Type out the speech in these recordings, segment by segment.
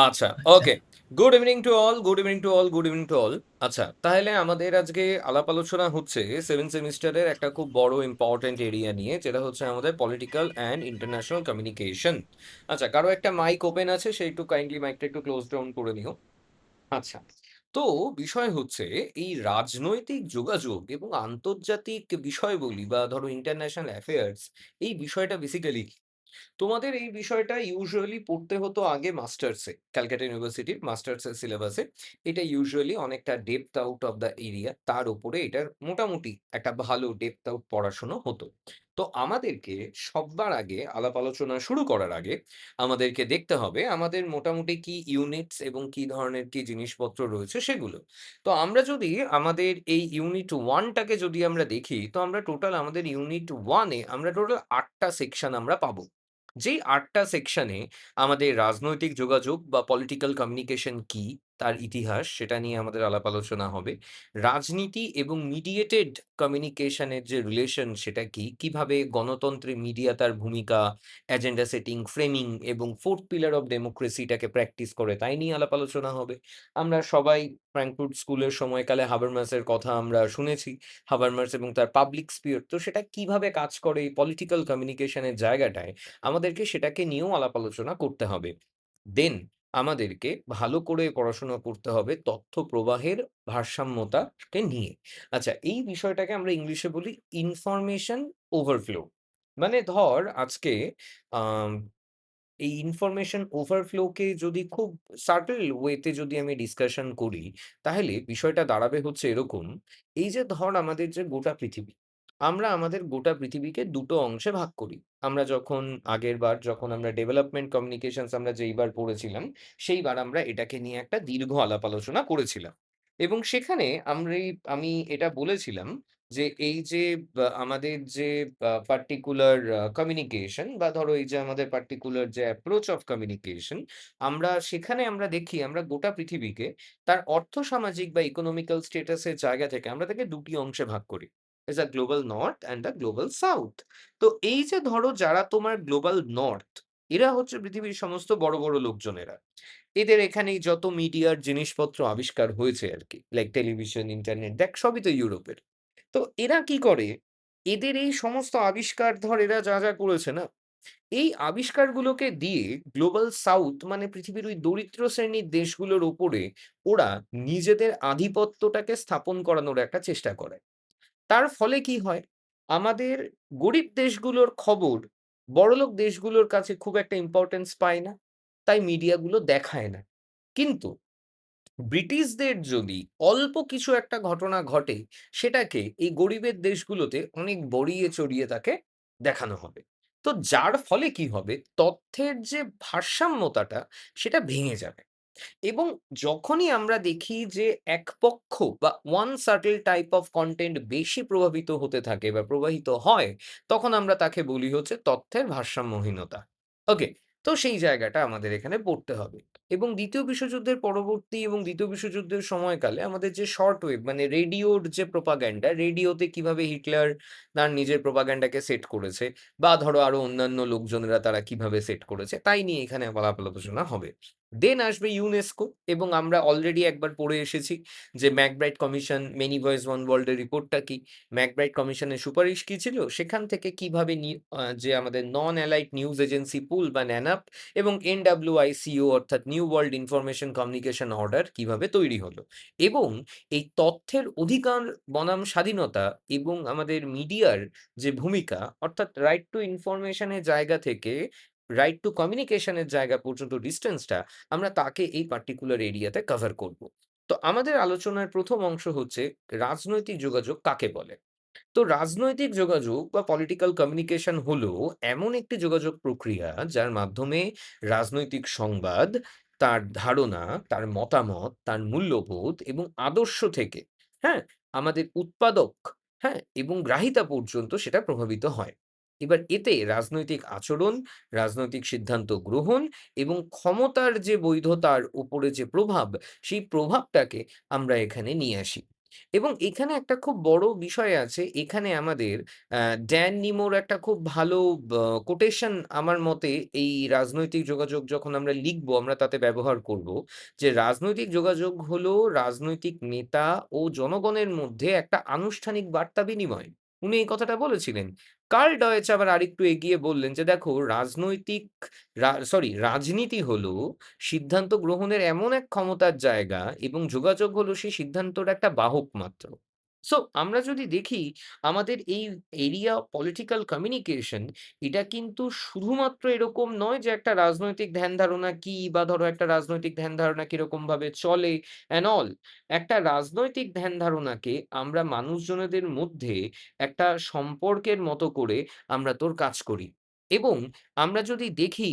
আচ্ছা, okay. Good evening to all, good evening to all, good evening to all. আচ্ছা, তাহলে আমাদের আজকে আলাপ আলোচনা হচ্ছে 7 সেমিস্টারের একটা খুব বড় ইম্পর্টেন্ট এরিয়া নিয়ে, যেটা হচ্ছে আমাদের পলিটিক্যাল অ্যান্ড ইন্টারন্যাশনাল কমিউনিকেশন। আচ্ছা, কারো একটা মাইক ওপেন আছে, সে একটু কাইন্ডলি মাইকটা একটু ক্লোজ ডাউন করে নিও। আচ্ছা, তো বিষয় হচ্ছে এই রাজনৈতিক যোগাযোগ এবং আন্তর্জাতিক বিষয়বলি বা ধরো ইন্টারন্যাশনাল অ্যাফেয়ার্স, এই বিষয়টা বেসিক্যালি তোমাদের এই বিষয়টা ইউজুয়ালি পড়তে হতো আগে মাস্টার্সে, ক্যালকাটা ইউনিভার্সিটির মাস্টার্সের সিলেবাসে। এটা ইউজুয়ালি অনেকটা depth out of the area, তার উপরে এটার মোটামুটি একটা ভালো ডেপথ আউট পড়াশোনা হতো। তো আমাদেরকে সবার আগে আলাপ আলোচনা শুরু করার আগে আমাদেরকে দেখতে হবে আমাদের মোটামুটি কি ইউনিটস এবং কি ধরনের কি জিনিসপত্র রয়েছে সেগুলো। তো আমরা যদি আমাদের এই ইউনিট ওয়ানটাকে যদি আমরা দেখি, তো আমরা টোটাল আমাদের ইউনিট ওয়ানে আমরা টোটাল ৮টা সেকশন আমরা পাবো। যেই ৮টা সেকশনে আমাদের রাজনৈতিক যোগাযোগ বা পলিটিক্যাল কমিউনিকেশন কি, তার ইতিহাস সেটা নিয়ে আমাদের আলাপ আলোচনা হবে। রাজনীতি এবং মিডিয়েটেড কমিউনিকেশনের যে রিলেশন সেটা কি, কিভাবে গণতন্ত্রে মিডিয়া তার ভূমিকা, এজেন্ডা সেটিং, ফ্রেমিং এবং 4th পিলার অফ ডেমোক্রেসিটাকে প্র্যাকটিস করে তাই নিয়ে আলাপ আলোচনা হবে। আমরা সবাই ফ্র্যাঙ্কফুর্ট স্কুলের সময়কালে হাবারমাসের কথা আমরা শুনেছি। হাবারমাস এবং তার পাবলিক স্পিরিট, তো সেটা কিভাবে কাজ করে এই পলিটিক্যাল কমিউনিকেশনের জায়গাটায়, আমাদেরকে সেটাকে নিয়েও আলাপ আলোচনা করতে হবে। দেন আমাদেরকে ভালো করে পড়াশোনা করতে হবে তথ্য প্রবাহের ভারসাম্যতাকে নিয়ে। আচ্ছা, এই বিষয়টাকে আমরা ইংলিশে বলি ইনফরমেশন ওভারফ্লো। মানে ধর আজকে আম এই ইনফরমেশন ওভারফ্লোকে যদি খুব সাটল ওয়েতে যদি আমি ডিসকাশন করি, তাহলে বিষয়টা দাঁড়াবে হচ্ছে এরকম। এই যে ধর আমাদের যে গোটা পৃথিবী, আমরা আমাদের গোটা পৃথিবীকে দুটো অংশে ভাগ করি। আমরা যখন আগের বার যখন আমরা ডেভেলপমেন্ট কমিউনিকেশনস আমরা যেইবার পড়েছিলাম, সেইবার আমরা এটাকে নিয়ে একটা দীর্ঘ আলাপ আলোচনা করেছিলাম। এবং সেখানে আমি এটা বলেছিলাম যে এই যে আমাদের যে পার্টিকুলার কমিউনিকেশন বা ধরো এই যে আমাদের পার্টিকুলার যে অ্যাপ্রোচ অফ কমিউনিকেশন, আমরা সেখানে আমরা দেখি আমরা গোটা পৃথিবীকে তার অর্থসামাজিক বা ইকোনমিক্যাল স্ট্যাটাসের জায়গা থেকে আমরা তাকে দুটি অংশে ভাগ করি। Is a global north and a global south. তো এই যে ধরো যারা তোমার গ্লোবাল নর্থ, এরা হচ্ছে পৃথিবীর সমস্ত বড় বড় লোকজনেরা। এদের এখানেই যত মিডিয়ার জিনিসপত্র আবিষ্কার হয়েছে আরকি। লাইক টেলিভিশন, ইন্টারনেট দেখ সবই তো ইউরোপের। তো এরা কি করে? এদের এই সমস্ত আবিষ্কার ধর এরা যা, যা করেছে না? এই আবিষ্কারগুলোকে দিয়ে গ্লোবাল সাউথ মানে পৃথিবীর ওই দরিদ্র শ্রেণীর দেশগুলোর উপরে ওরা নিজেদের আধিপত্যটাকে স্থাপন করানোর একটা চেষ্টা করে। তার ফলে কি হয়? আমাদের গরিব দেশগুলোর খবর বড়লোক দেশগুলোর কাছে খুব একটা ইম্পোর্টেন্স পায় না। তাই মিডিয়াগুলো দেখায় না। কিন্তু ব্রিটিশদের যদি অল্প কিছু একটা ঘটনা ঘটে, সেটাকে এই গরিবের দেশগুলোতে অনেক বড়িয়ে চড়িয়ে তাকে দেখানো হবে। তো যার ফলে কি হবে? তথ্যের যে ভারসাম্যতাটা সেটা ভেঙে যাবে। এবং যখনই আমরা দেখি যে এক পক্ষ বা one subtle type of content বেশি প্রভাবিত হতে থাকে বা প্রবাহিত হয়, তখন আমরা তাকে বলি হচ্ছে তথ্যের ভারসাম্যহীনতা। ওকে? তো সেই জায়গাটা আমাদের এখানে পড়তে হবে। এবং ২য় বিশ্বযুদ্ধের পরবর্তী এবং ২য় বিশ্বযুদ্ধের সময়কালে আমাদের যে শর্ট ওয়েভ মানে রেডিওর যে প্রোপাগ্যান্ডা, রেডিওতে কিভাবে হিটলার তার নিজের প্রোপাগ্যান্ডাকে সেট করেছে বা ধরো আরো অন্যান্য লোকজনেরা তারা কিভাবে সেট করেছে, তাই নিয়ে এখানে আলাপ আলোচনা হবে। দেন আসবে ইউনেস্কো এবং আমরা অলরেডি একবার পড়ে এসেছি যে McBride commission, many voice one world এর রিপোর্টটা কি? ম্যাকব্রাইট কমিশনের সুপারিশ কি ছিল? সেখান থেকে কিভাবে যে আমাদের নন অ্যালাইড নিউজ এজেন্সি পুল বা ন্যানাপ এবং এনডব্লিউআইসিও অর্থাৎ new world information communication order কিভাবে তৈরি হলো? এবং এই তথ্যের অধিকার বনাম স্বাধীনতা এবং আমাদের মিডিয়ার যে ভূমিকা অর্থাৎ রাইট টু ইনফরমেশন এর জায়গা থেকে রাইট টু কমিউনিকেশন এর জায়গা পর্যন্ত ডিসট্যান্সটা আমরা তাকে এই পার্টিকুলার এরিয়াতে কভার করব। তো আমাদের আলোচনার ১ম অংশ হচ্ছে রাজনৈতিক যোগাযোগ কাকে বলে? তো রাজনৈতিক যোগাযোগ বা পলিটিক্যাল কমিউনিকেশন হলো এমন একটি যোগাযোগ প্রক্রিয়া যার মাধ্যমে রাজনৈতিক সংবাদ, তার ধারণা, তার মতামত, তার মূল্যবোধ এবং আদর্শ থেকে, হ্যাঁ, আমাদের উৎপাদক, হ্যাঁ, এবং গ্রাহিতা পর্যন্ত সেটা প্রভাবিত হয়। এবার এতে রাজনৈতিক আচরণ, রাজনৈতিক সিদ্ধান্ত গ্রহণ এবং ক্ষমতার যে বৈধতার উপরে যে প্রভাব, সেই প্রভাবটাকে আমরা এখানে নিয়ে আসি। এবং এখানে একটা খুব বড় বিষয় আছে। এখানে আমাদের আ ড্যান নিমোর একটা খুব ভালো কোটেশন আমার মতে এই রাজনৈতিক যোগাযোগ যখন আমরা লিখব, আমরা তাতে ব্যবহার করব। যে রাজনৈতিক যোগাযোগ হলো রাজনৈতিক নেতা ও জনগণের মধ্যে একটা আনুষ্ঠানিক বার্তা বিনিময়। উনি এই কথাটা বলেছিলেন। কার্ল ডয়েচ আবার আরেকটু এগিয়ে বললেন যে, "দেখো রাজনীতি হলো সিদ্ধান্ত গ্রহণের এমন এক ক্ষমতার জায়গা এবং যোগাযোগ হলো সেই সিদ্ধান্তর একটা বাহক মাত্র।" সো আমরা যদি দেখি আমাদের এই এরিয়া পলিটিক্যাল কমিউনিকেশন এটা কিন্তু শুধুমাত্র এরকম নয় যে একটা রাজনৈতিক ধ্যান-ধারণা কি বা ধরো একটা রাজনৈতিক ধ্যান-ধারণা কিরকম ভাবে চলে অ্যান্ড অল। একটা রাজনৈতিক ধ্যান-ধারণাকে আমরা মানুষজনেদের মধ্যে একটা সম্পর্কের মতো করে আমরা তোর কাজ করি। এবং আমরা যদি দেখি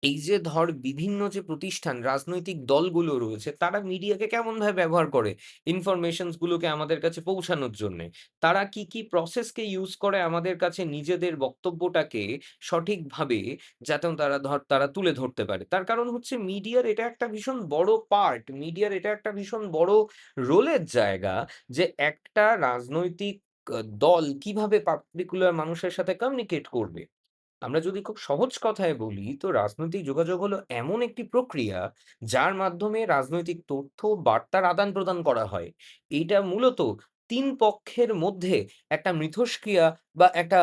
এই যে ধর বিভিন্ন যে প্রতিষ্ঠান, রাজনৈতিক দলগুলো রয়েছে, তারা মিডিয়াকে কেমনভাবে ব্যবহার করে ইনফরমেশনস গুলোকে আমাদের কাছে পৌঁছানোর জন্যে। তারা কি, কি প্রসেসকে ইউস করে আমাদের কাছে নিজেদের বক্তব্যটাকে সঠিকভাবে যাতে তারা তুলে ধরতে পারে। তার কারণ হচ্ছে মিডিয়ার এটা একটা ভীষণ বড় পার্ট, মিডিয়ার এটা একটা ভীষণ বড় রোলের জায়গা যে একটা রাজনৈতিক দল কিভাবে পার্টিকুলার মানুষের সাথে কমিউনিকেট করবে। আমরা যদি খুব সহজ কথায় বলি তো রাজনৈতিক যোগাযোগ হলো এমন একটি প্রক্রিয়া যার মাধ্যমে রাজনৈতিক তথ্য বার্তার আদান প্রদান করা হয়। এইটা মূলত তিন পক্ষের মধ্যে একটা মিথস্ক্রিয়া বা একটা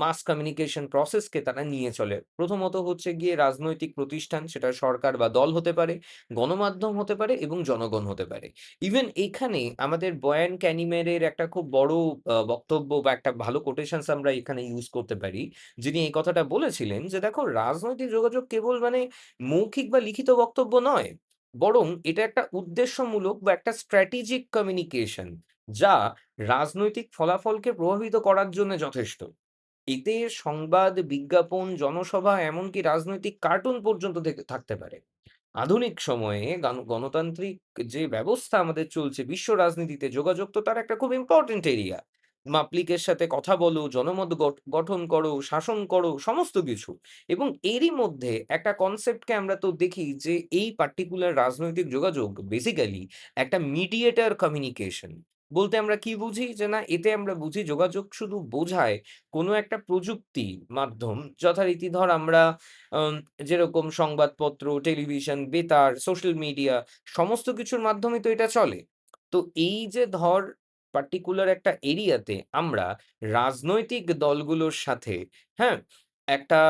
মাস কমিউনিকেশন প্রসেসকে তারা নিয়ে চলে। প্রথমত হচ্ছে গিয়ে রাজনৈতিক প্রতিষ্ঠান, সেটা সরকার বা দল হতে পারে, গণমাধ্যম হতে পারে এবং জনগণ হতে পারে। ইভেন এখানে আমাদের বয়ান ক্যানিমেরের একটা খুব বড় বক্তব্য বা একটা ভালো কোটেশনস আমরা এখানে ইউজ করতে পারি, যিনি এই কথাটা বলেছিলেন যে, "দেখো রাজনৈতিক যোগাযোগ কেবল মানে মৌখিক বা লিখিত বক্তব্য নয়। বরং এটা একটা উদ্দেশ্যমূলক বা একটা স্ট্র্যাটেজিক কমিউনিকেশন যা রাজনৈতিক ফলাফলকে প্রভাবিত করার জন্য যথেষ্ট।" এতে সংবাদ, বিজ্ঞাপন, জনসভা এমনকি রাজনৈতিক কার্টুন পর্যন্ত থাকতে পারে। আধুনিক সময়ে গণতান্ত্রিক যে ব্যবস্থা আমাদের চলছে বিশ্ব রাজনীতিতে যোগাযোগ তো তার একটা খুব ইম্পোর্টেন্ট এরিয়া। পাবলিকের সাথে কথা বলো, জনমত গঠন করো, শাসন করো, সমস্ত কিছু। এবং এরই মধ্যে একটা কনসেপ্টকে আমরা তো দেখি যে এই পার্টিকুলার রাজনৈতিক যোগাযোগ বেসিক্যালি একটা মিডিয়েটর কমিউনিকেশন। বলতে আমরা কি বুঝি? যে না, এতে আমরা বুঝি যোগাযোগ শুধু বোঝায় কোনো একটা প্রযুক্তি মাধ্যম, যথারীতি ধর আমরা আম যেরকম সংবাদপত্র, টেলিভিশন, বেতার, সোশ্যাল মিডিয়া সমস্ত কিছুর মাধ্যমে তো এটা চলে। তো এই যে ধর পার্টিকুলার একটা এরিয়াতে আমরা রাজনৈতিক দলগুলোর সাথে, হ্যাঁ? একটা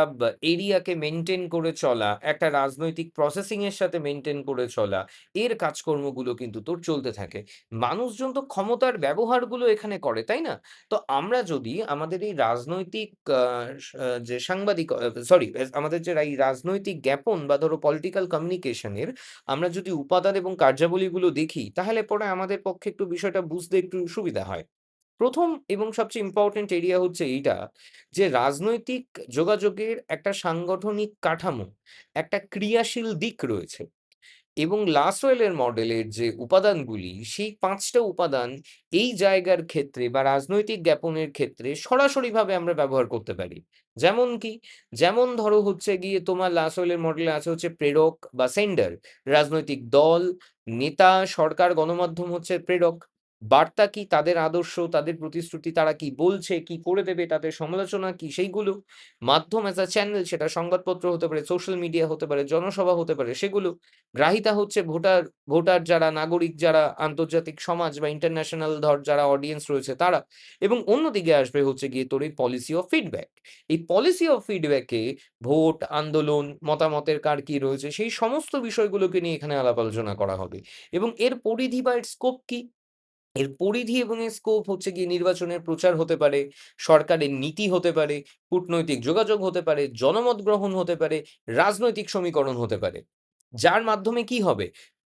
এরিয়াকে মেইনটেইন করে চলা, একটা রাজনৈতিক প্রসেসিং এর সাথে মেইনটেইন করে চলা, এর কাজকর্মগুলো কিন্তু তোর চলতে থাকে। মানুষজন তো ক্ষমতার ব্যবহারগুলো এখানে করে, তাই না? তো আমরা যদি আমাদের এই রাজনৈতিক আ যে সাংবাদিক সরি আমাদের যে এই রাজনৈতিক জ্ঞাপন বা ধরো পলিটিক্যাল কমিউনিকেশন এর আমরা যদি উপাদান এবং কার্যাবলীগুলো দেখি, তাহলে পরে আমাদের পক্ষে একটু বিষয়টা বুঝতে একটু সুবিধা হয়। ১ম এবং সবচেয়ে ইম্পোর্টেন্ট এরিয়া হচ্ছে এইটা যে রাজনৈতিক যোগাযোগের একটা সাংগঠনিক কাঠামো, একটা ক্রিয়াশীল দিক রয়েছে। এবং লাসওয়েলের মডেলের যে উপাদানগুলি, সেই ৫ টা উপাদান এই জায়গার ক্ষেত্রে বা রাজনৈতিক জ্ঞাপনের ক্ষেত্রে সরাসরিভাবে আমরা ব্যবহার করতে পারি। যেমন কি? যেমন ধরো হচ্ছে গিয়ে তোমার লাসওয়েলের মডেলে আছে হচ্ছে প্রেরক বা সেন্ডার। রাজনৈতিক দল, নেতা, সরকার, গণমাধ্যম হচ্ছে প্রেরক। বার্তা কি? তাদের আদর্শ, তাদের প্রতিশ্রুতি, তারা কি বলছে, কি করে দেবে, তাদের সমালোচনা কি সেইগুলো। মাধ্যম অ্যাজ আ চ্যানেল, সেটা সংবাদপত্র হতে পারে, সোশ্যাল মিডিয়া হতে পারে, জনসভা হতে পারে সেগুলো। গ্রাহিতা হচ্ছে ভোটার যারা, নাগরিক যারা, আন্তর্জাতিক সমাজ বা ইন্টারন্যাশনাল ধর যারা অডিয়েন্স রয়েছে তারা। এবং অন্যদিকে আসবে হচ্ছে গিয়ে তোর এই পলিসি অফ ফিডব্যাক। এই পলিসি অফ ফিডব্যাকে ভোট, আন্দোলন, মতামতের কার কি রয়েছে সেই সমস্ত বিষয়গুলোকে নিয়ে এখানে আলাপ আলোচনা করা হবে। এবং এর পরিধি বা এর স্কোপ কি? এর পরিধি এবং এর স্কোপ হচ্ছে গিয়ে নির্বাচনের প্রচার হতে পারে, সরকারের নীতি হতে পারে, কূটনৈতিক যোগাযোগ হতে পারে, জনমত গ্রহণ হতে পারে, রাজনৈতিক সমীকরণ হতে পারে। যার মাধ্যমে কি হবে?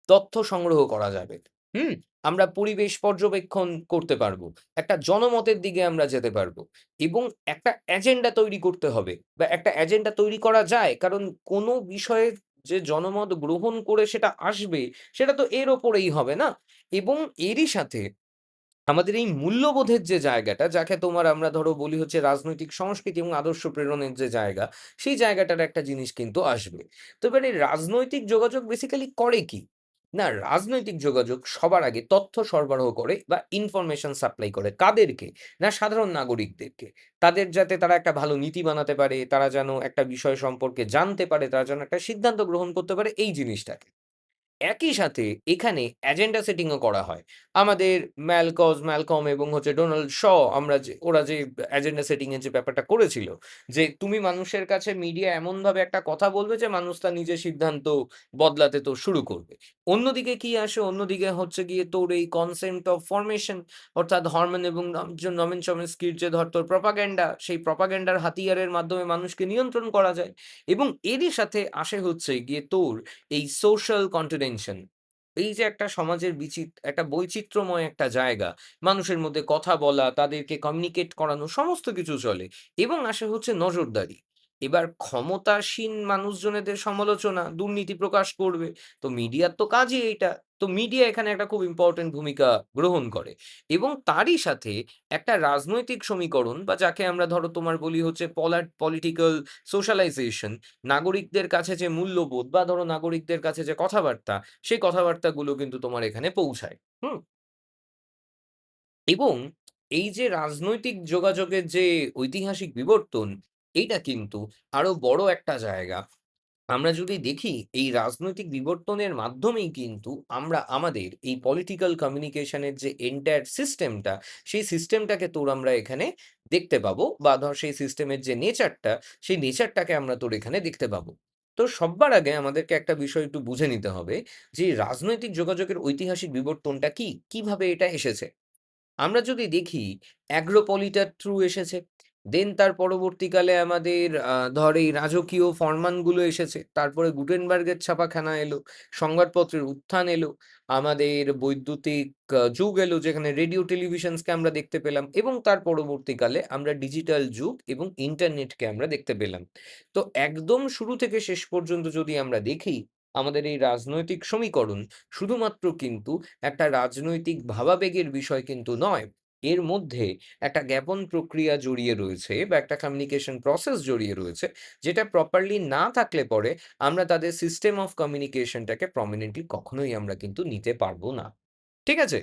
তথ্য সংগ্রহ করা যাবে। হুম? আমরা পরিবেশ পর্যবেক্ষণ করতে পারবো। একটা জনমতের দিকে আমরা যেতে পারবো। এবং একটা এজেন্ডা তৈরি করতে হবে বা একটা এজেন্ডা তৈরি করা যায়। কারণ কোনো বিষয়ে যে জনমত গ্রহণ করে সেটা আসবে, সেটা তো এর ওপরেই হবে না? এবং এরই সাথে আমাদের এই মূল্যবোধের যে জায়গাটা, যাকে তোমার আমরা ধরো বলি হচ্ছে রাজনৈতিক সংস্কৃতি এবং আদর্শ প্রেরণের যে জায়গা, সেই জায়গাটার একটা জিনিস কিন্তু আসবে। তো এবারে রাজনৈতিক যোগাযোগ বেসিক্যালি করে কি? না, রাজনৈতিক যোগাযোগ সবার আগে তথ্য সরবরাহ করে বা ইনফরমেশন সাপ্লাই করে। কাদেরকে? না, সাধারণ নাগরিকদেরকে। তাদের যাতে তারা একটা ভালো নীতি বানাতে পারে, তারা যেন একটা বিষয় সম্পর্কে জানতে পারে, তারা যেন একটা সিদ্ধান্ত গ্রহণ করতে পারে এই জিনিসটাকে। একই সাথে এখানে এজেন্ডা সেটিং ও করা হয়। আমাদের ম্যালকম এবং ডোনাল্ড আমরা যে ওরা যে এজেন্ডা সেটিং এর যে ব্যাপারটা করেছিল, যে তুমি মানুষের কাছে মিডিয়া এমনভাবে একটা কথা বলবে যে মানুষ তার নিজের সিদ্ধান্ত বদলাতে তো শুরু করবে। অন্যদিকে কি আসে? অন্যদিকে হচ্ছে গিয়ে তোর এই কনসেন্ট অফ ফরমেশন, অর্থাৎ হরমোন এবং নমেন চমস্কির যে ধর তোর প্রপাগান্ডা, সেই প্রপাগান্ডার হাতিয়ারের মাধ্যমে মানুষকে নিয়ন্ত্রণ করা যায়। এবং এরই সাথে আসে হচ্ছে গিয়ে তোর এই সোশ্যাল কন্টেনশন, এই যে একটা সমাজের একটা বৈচিত্র্যময় একটা জায়গা, মানুষের মধ্যে কথা বলা, তাদেরকে কমিউনিকেট করানো সমস্ত কিছু চলে। এবং আসে হচ্ছে নজরদারি। এবার ক্ষমতাসীন মানুষজনেদের সমালোচনা, দুর্নীতি প্রকাশ করবে। তো মিডিয়ার তো কাজই এইটা। তো মিডিয়া এখানে একটা খুব ইম্পোর্টেন্ট ভূমিকা গ্রহণ করে। এবং তারই সাথে একটা রাজনৈতিক সমীকরণ বা যাকে আমরা ধরো তোমার বলি হচ্ছে পলিটিক্যাল সোশ্যালাইজেশন, নাগরিকদের কাছে যে মূল্যবোধ বা ধরো নাগরিকদের কাছে যে কথাবার্তা, সেই কথাবার্তাগুলো কিন্তু তোমার এখানে পৌঁছায়। হুম? এবং এই যে রাজনৈতিক যোগাযোগের যে ঐতিহাসিক বিবর্তন, এইটা কিন্তু আরো বড় একটা জায়গা। আমরা যদি দেখি এই রাজনৈতিক বিবর্তনের মাধ্যমেই কিন্তু আমরা আমাদের এই পলিটিক্যাল কমিউনিকেশন এর যে এন্টায়ার সিস্টেমটা, সেই সিস্টেমটাকে তোর আমরা এখানে দেখতে পাবো বা ধর সেই সিস্টেমের যে নেচারটা, সেই নেচারটাকে আমরা তোর এখানে দেখতে পাবো। তো সব্বার আগে আমাদেরকে একটা বিষয় একটু বুঝে নিতে হবে যে রাজনৈতিক যোগাযোগের ঐতিহাসিক বিবর্তনটা কি? কিভাবে এটা এসেছে? আমরা যদি দেখি অ্যাগ্রোপলিটার থ্রু এসেছে। দেন তার পরবর্তীকালে আমাদের ধর এই রাজকীয় ফরমানগুলো এসেছে। তারপরে গুটেনবার্গের ছাপাখানা এলো, সংবাদপত্রের উত্থান এলো, আমাদের বৈদ্যুতিক যুগ এলো যেখানে রেডিও টেলিভিশনসকে আমরা দেখতে পেলাম এবং তার পরবর্তীকালে আমরা ডিজিটাল যুগ এবং ইন্টারনেটকে আমরা দেখতে পেলাম। তো একদম শুরু থেকে শেষ পর্যন্ত যদি আমরা দেখি, আমাদের এই রাজনৈতিক সমীকরণ শুধুমাত্র কিন্তু একটা রাজনৈতিক ভাবাবেগের বিষয় কিন্তু নয়। এর মধ্যে একটা জ্ঞাপন প্রক্রিয়া জড়িয়ে রয়েছে বা একটা কমিউনিকেশন প্রসেস জড়িয়ে রয়েছে, যেটা প্রপারলি না থাকলে পরে আমরা তাদের সিস্টেম অফ কমিউনিকেশনটাকে প্রমিনেন্টলি কখনোই আমরা কিন্তু নিতে পারবো না। ঠিক আছে?